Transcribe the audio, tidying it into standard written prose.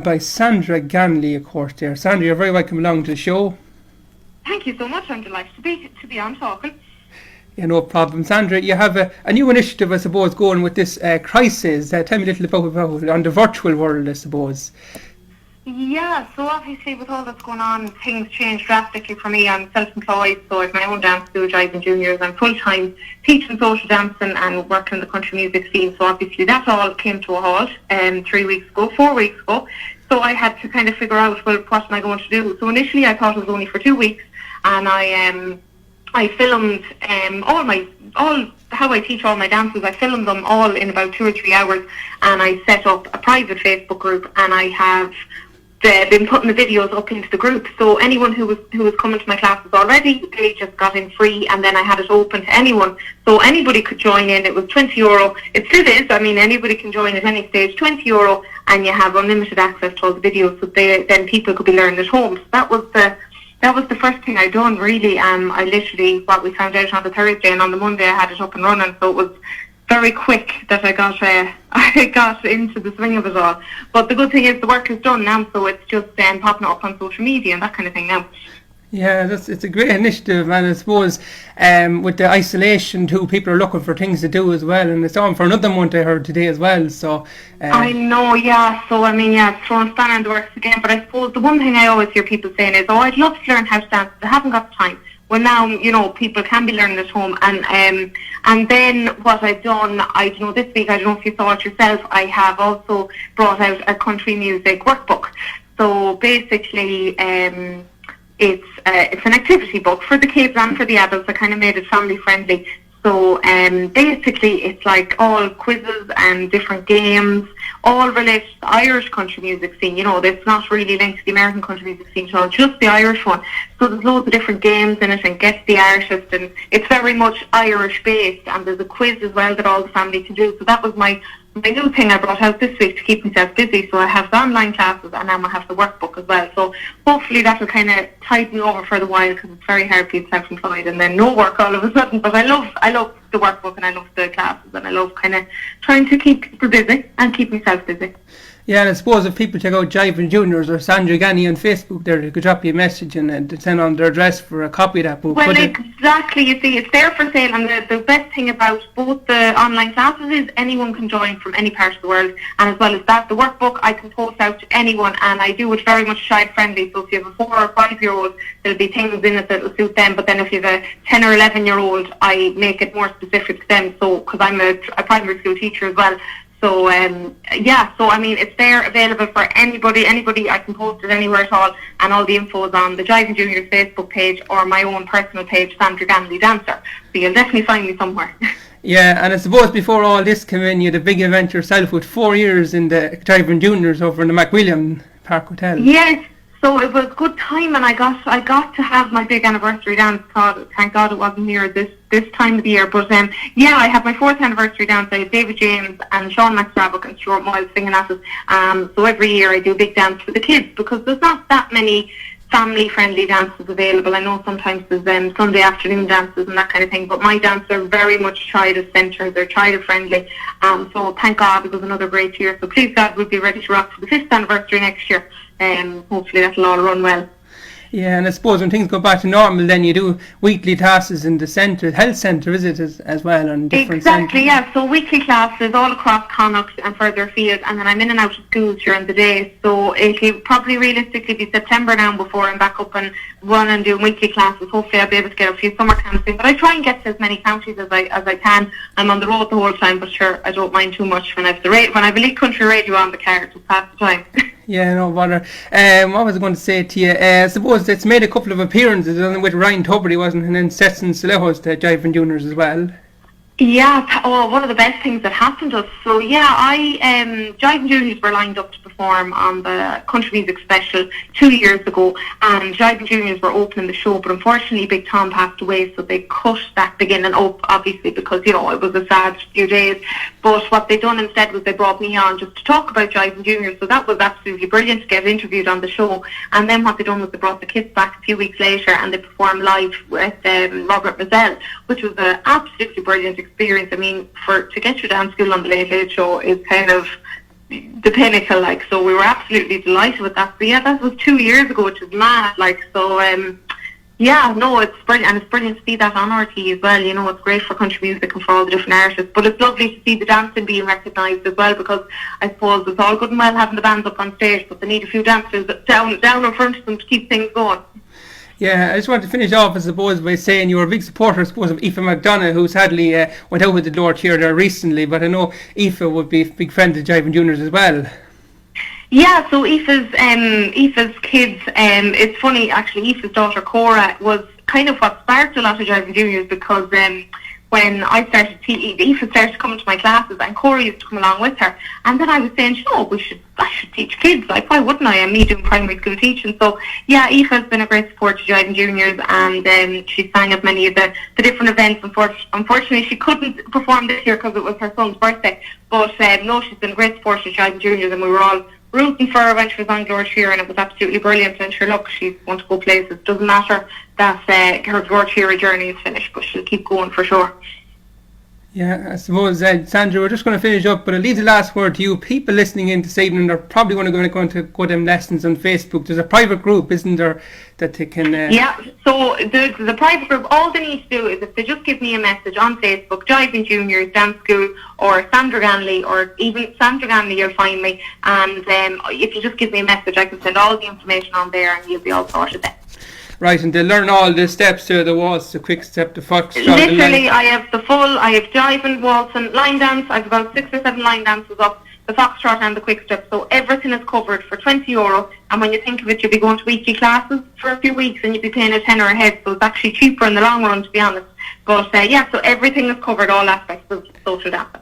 By Sandra Ganley, of course. There, Sandra, you're very welcome along to the show. Thank you so much. I'm delighted to be on talking. Yeah, no problem. Sandra, you have a new initiative, I suppose, going with this crisis. Tell me a little about it on the virtual world, I suppose. Yeah, so obviously with all that's going on, things change drastically for me. I'm self-employed, so I have my own dance studio, Jiving Juniors. I'm full-time teaching social dancing and working in the country music scene. So obviously that all came to a halt 4 weeks ago. So I had to kind of figure out, well, what am I going to do? So initially I thought it was only for 2 weeks, and I filmed all how I teach all my dances. I filmed them all in about 2 or 3 hours, and I set up a private Facebook group, and I have been putting the videos up into the group. So anyone who was coming to my classes already, they just got in free, and then I had it open to anyone. So anybody could join in. It was €20. It still is. I mean, anybody can join at any stage. €20, and you have unlimited access to all the videos. So then people could be learning at home. So that was the first thing I done, really. I literally, what we found out on the Thursday, and on the Monday I had it up and running. So it was very quick that I got into the swing of it all. But the good thing is the work is done now, so it's just popping up on social media and that kind of thing now. Yeah, it's a great initiative, and I suppose with the isolation too, people are looking for things to do as well, and it's on for another month, I heard today as well. So I know, yeah. So I mean, yeah, it's throwing spanner in the works again. But I suppose the one thing I always hear people saying is, "Oh, I'd love to learn how to dance, but I haven't got the time." Well, now, people can be learning at home. And then what I've done, I don't know, this week, I don't know if you saw it yourself, I have also brought out a country music workbook. So basically, it's an activity book for the kids and for the adults. I kind of made it family friendly. So basically, it's like all quizzes and different games, all related to the Irish country music scene. It's not really linked to the American country music scene at all, just the Irish one. So there's loads of different games in it, and guess the artist, and it's very much Irish based, and there's a quiz as well that all the family can do. So that was my new thing I brought out this week to keep myself busy. So I have the online classes, and now I have the workbook as well. So hopefully that will kind of tide me over for the while, because it's very hard being self-employed and then no work all of a sudden. But I love the workbook, and I love the classes, and I love kind of trying to keep people busy and keep myself busy. Yeah, and I suppose if people check out Jiving Juniors or Sandra Ganley on Facebook, there they could drop you a message and send on their address for a copy of that book. Well, exactly. You see, it's there for sale, and the best thing about both the online classes is anyone can join from any part of the world, and as well as that, the workbook I can post out to anyone, and I do it very much child friendly. So if you have a 4 or 5 year old, there'll be things in it that will suit them. But then if you have a 10 or 11 year old, I make it more specific to them. So because I'm a primary school teacher as well. So, so I mean, it's there available for anybody. I can post it anywhere at all, and all the info is on the Jiving Juniors Facebook page or my own personal page, Sandra Ganley Dancer. So you'll definitely find me somewhere. Yeah, and I suppose before all this came in, you had a big event yourself with 4 years in the Jiving Juniors over in the McWilliam Park Hotel. Yes. So it was good time, and I got to have my big anniversary dance. Thank God it wasn't here this time of the year. But I had my 4th anniversary dance. I had David James and Sean McStravick and Stuart Moyle singing at us. So every year I do a big dance for the kids, because there's not that many family-friendly dances available. I know sometimes there's Sunday afternoon dances and that kind of thing, but my dances are very much child-centred. They're child-friendly. So thank God it was another great year. So please God, we'll be ready to rock for the 5th anniversary next year. Hopefully that'll all run well. Yeah, and I suppose when things go back to normal, then you do weekly classes in the health centre, is it, as well, on different Exactly, centres? yeah. So weekly classes all across Conor and further afield, and then I'm in and out of schools during the day. So it'll probably realistically be September now before I'm back up and running and doing weekly classes. Hopefully I'll be able to get a few summer camps in. But I try and get to as many counties as I can. I'm on the road the whole time, but sure, I don't mind too much when I've Elite Country Radio on the car to pass the time. Yeah, no bother. What was I going to say to you? I suppose it's made a couple of appearances with Ryan Tubridy, wasn't it? And then Stetson Salehos, the Jiving Juniors as well. Yeah, one of the best things that happened to us. So Jiving Juniors were lined up to perform on the Country Music Special 2 years ago, and Jiving Juniors were opening the show, but unfortunately Big Tom passed away, so they cut that beginning up, obviously, because, it was a sad few days. But what they done instead was they brought me on just to talk about Jiving Juniors, so that was absolutely brilliant to get interviewed on the show. And then what they done was they brought the kids back a few weeks later, and they performed live with Robert Mazzell, which was an absolutely brilliant experience. I mean, to get your dance school on the Late Late Show is kind of the pinnacle, like, so we were absolutely delighted with that. So yeah, that was 2 years ago, which is mad, like, so yeah, no, it's brilliant, and it's brilliant to see that on RT as well. You know, it's great for country music and for all the different artists, but it's lovely to see the dancing being recognised as well, because I suppose it's all good and well having the bands up on stage, but they need a few dancers down in front of them to keep things going. Yeah, I just want to finish off, I suppose, by saying you were a big supporter, I suppose, of Aoife McDonough, who sadly went out with the Lord here there recently, but I know Aoife would be a big friend of Jiving Juniors as well. Yeah, so Aoife's kids, it's funny actually, Aoife's daughter Cora was kind of what sparked a lot of Jiving Juniors, because when I started, Aoife started coming to my classes and Cora used to come along with her, and then I was saying, I should teach kids, like, why wouldn't I? I'm me doing primary school teaching. So yeah, Aoife has been a great support to Jiving Juniors, and she sang at many of the different events. Unfortunately, she couldn't perform this year because it was her son's birthday, but no, she's been a great support to Jiving Juniors, and we were all rooting for her when she was on George Shearer, and it was absolutely brilliant. And sure, look, she's going to go places. Doesn't matter that her George Shearer journey is finished, but she'll keep going for sure. Yeah, I suppose, Sandra, we're just going to finish up, but I'll leave the last word to you. People listening in this evening are probably going to go to them lessons on Facebook. There's a private group, isn't there, that they can... Yeah, so the private group, all they need to do is if they just give me a message on Facebook, Jiving Juniors Dance School, or Sandra Ganley, or even Sandra Ganley, you'll find me, and if you just give me a message, I can send all the information on there, and you'll be all sorted then. Right, and they'll learn all the steps to the waltz, the quick step, the foxtrot. Literally, I have jiving, waltzing, line dance. I have about 6 or 7 line dances up, the foxtrot and the quick step. So everything is covered for €20. And when you think of it, you'll be going to weekly classes for a few weeks, and you'll be paying a tenner a head. So it's actually cheaper in the long run, to be honest. But yeah, so everything is covered, all aspects of social dancing.